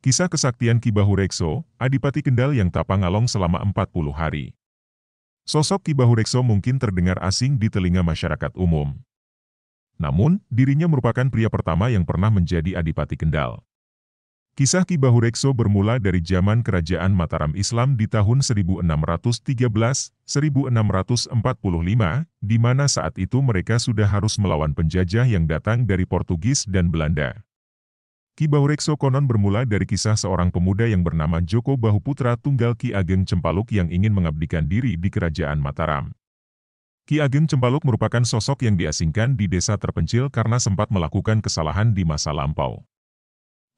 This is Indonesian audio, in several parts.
Kisah kesaktian Ki Bahurekso, Adipati Kendal yang tapangalong selama 40 hari. Sosok Ki Bahurekso mungkin terdengar asing di telinga masyarakat umum. Namun, dirinya merupakan pria pertama yang pernah menjadi Adipati Kendal. Kisah Ki Bahurekso bermula dari zaman Kerajaan Mataram Islam di tahun 1613-1645, di mana saat itu mereka sudah harus melawan penjajah yang datang dari Portugis dan Belanda. Ki Bahurekso konon bermula dari kisah seorang pemuda yang bernama Joko Bahuputra Tunggal Ki Ageng Cempaluk yang ingin mengabdikan diri di Kerajaan Mataram. Ki Ageng Cempaluk merupakan sosok yang diasingkan di desa terpencil karena sempat melakukan kesalahan di masa lampau.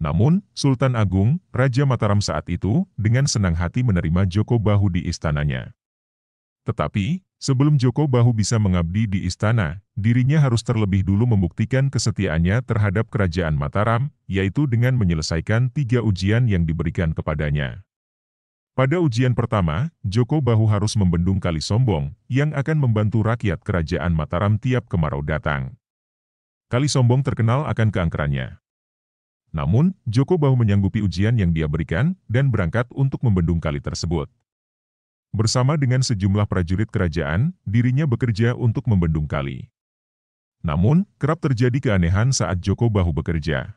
Namun, Sultan Agung, Raja Mataram saat itu, dengan senang hati menerima Joko Bahu di istananya. Tetapi, sebelum Joko Bahu bisa mengabdi di istana, dirinya harus terlebih dulu membuktikan kesetiaannya terhadap Kerajaan Mataram, yaitu dengan menyelesaikan 3 ujian yang diberikan kepadanya. Pada ujian pertama, Joko Bahu harus membendung Kali Sombong, yang akan membantu rakyat Kerajaan Mataram tiap kemarau datang. Kali Sombong terkenal akan keangkerannya. Namun, Joko Bahu menyanggupi ujian yang dia berikan, dan berangkat untuk membendung kali tersebut. Bersama dengan sejumlah prajurit kerajaan, dirinya bekerja untuk membendung kali. Namun, kerap terjadi keanehan saat Joko Bahu bekerja.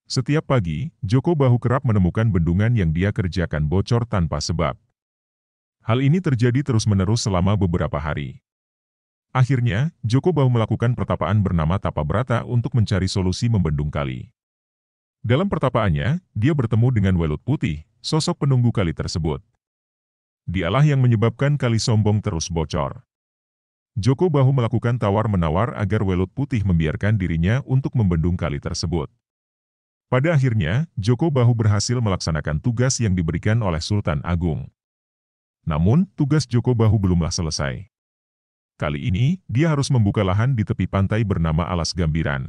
Setiap pagi, Joko Bahu kerap menemukan bendungan yang dia kerjakan bocor tanpa sebab. Hal ini terjadi terus-menerus selama beberapa hari. Akhirnya, Joko Bahu melakukan pertapaan bernama Tapabrata untuk mencari solusi membendung kali. Dalam pertapaannya, dia bertemu dengan Welut Putih, sosok penunggu kali tersebut. Dialah yang menyebabkan Kali Sombong terus bocor. Joko Bahu melakukan tawar-menawar agar Welut Putih membiarkan dirinya untuk membendung kali tersebut. Pada akhirnya, Joko Bahu berhasil melaksanakan tugas yang diberikan oleh Sultan Agung. Namun, tugas Joko Bahu belumlah selesai. Kali ini, dia harus membuka lahan di tepi pantai bernama Alas Gambiran.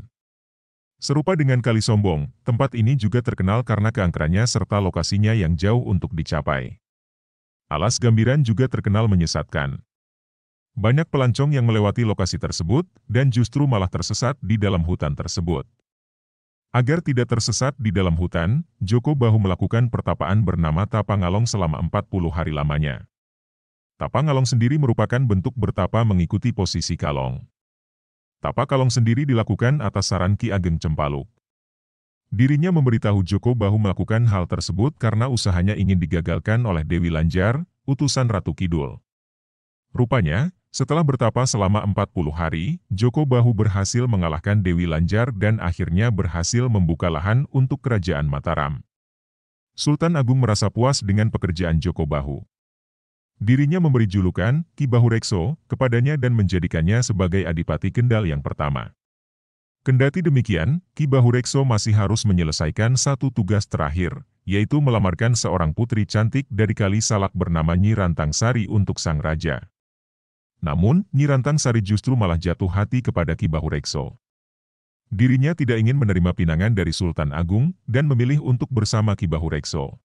Serupa dengan Kali Sombong, tempat ini juga terkenal karena keangkerannya serta lokasinya yang jauh untuk dicapai. Alas Gambiran juga terkenal menyesatkan. Banyak pelancong yang melewati lokasi tersebut, dan justru malah tersesat di dalam hutan tersebut. Agar tidak tersesat di dalam hutan, Joko Bahu melakukan pertapaan bernama Tapangalong selama 40 hari lamanya. Tapangalong sendiri merupakan bentuk bertapa mengikuti posisi kalong. Tapakalong sendiri dilakukan atas saran Ki Ageng Cempaluk. Dirinya memberitahu Joko Bahu melakukan hal tersebut karena usahanya ingin digagalkan oleh Dewi Lanjar, utusan Ratu Kidul. Rupanya, setelah bertapa selama 40 hari, Joko Bahu berhasil mengalahkan Dewi Lanjar dan akhirnya berhasil membuka lahan untuk Kerajaan Mataram. Sultan Agung merasa puas dengan pekerjaan Joko Bahu. Dirinya memberi julukan, Ki Bahurekso, kepadanya dan menjadikannya sebagai Adipati Kendal yang pertama. Kendati demikian, Ki Bahurekso masih harus menyelesaikan satu tugas terakhir, yaitu melamarkan seorang putri cantik dari Kali Salak bernama Nyi Rantang Sari untuk sang raja. Namun, Nyi Rantang Sari justru malah jatuh hati kepada Ki Bahurekso. Dirinya tidak ingin menerima pinangan dari Sultan Agung, dan memilih untuk bersama Ki Bahurekso.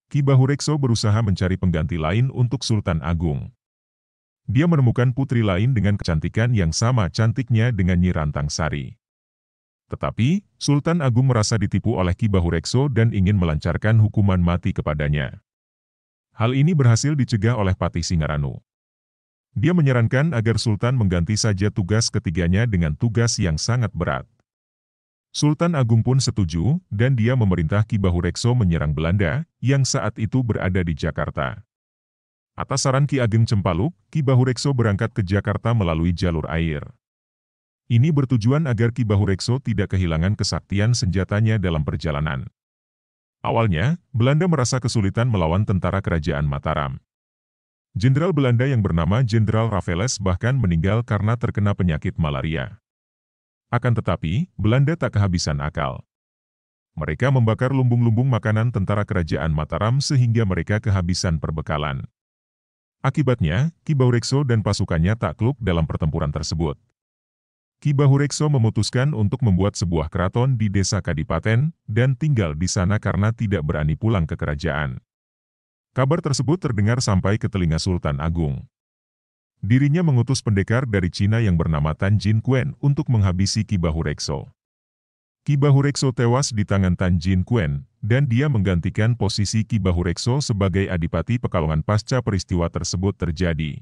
Ki Bahurekso berusaha mencari pengganti lain untuk Sultan Agung. Dia menemukan putri lain dengan kecantikan yang sama cantiknya dengan Nyi Rantang Sari. Tetapi, Sultan Agung merasa ditipu oleh Ki Bahurekso dan ingin melancarkan hukuman mati kepadanya. Hal ini berhasil dicegah oleh Patih Singaranu. Dia menyarankan agar Sultan mengganti saja tugas ketiganya dengan tugas yang sangat berat. Sultan Agung pun setuju, dan dia memerintah Ki Bahurekso menyerang Belanda, yang saat itu berada di Jakarta. Atas saran Ki Ageng Cempaluk, Ki Bahurekso berangkat ke Jakarta melalui jalur air. Ini bertujuan agar Ki Bahurekso tidak kehilangan kesaktian senjatanya dalam perjalanan. Awalnya, Belanda merasa kesulitan melawan tentara Kerajaan Mataram. Jenderal Belanda yang bernama Jenderal Raffles bahkan meninggal karena terkena penyakit malaria. Akan tetapi, Belanda tak kehabisan akal. Mereka membakar lumbung-lumbung makanan tentara Kerajaan Mataram sehingga mereka kehabisan perbekalan. Akibatnya, Ki Bahurekso dan pasukannya takluk dalam pertempuran tersebut. Ki Bahurekso memutuskan untuk membuat sebuah keraton di desa Kadipaten, dan tinggal di sana karena tidak berani pulang ke kerajaan. Kabar tersebut terdengar sampai ke telinga Sultan Agung. Dirinya mengutus pendekar dari Cina yang bernama Tan Jin Quen untuk menghabisi Ki Bahurekso. Ki Bahurekso tewas di tangan Tan Jin Quen, dan dia menggantikan posisi Ki Bahurekso sebagai Adipati Pekalongan pasca peristiwa tersebut terjadi.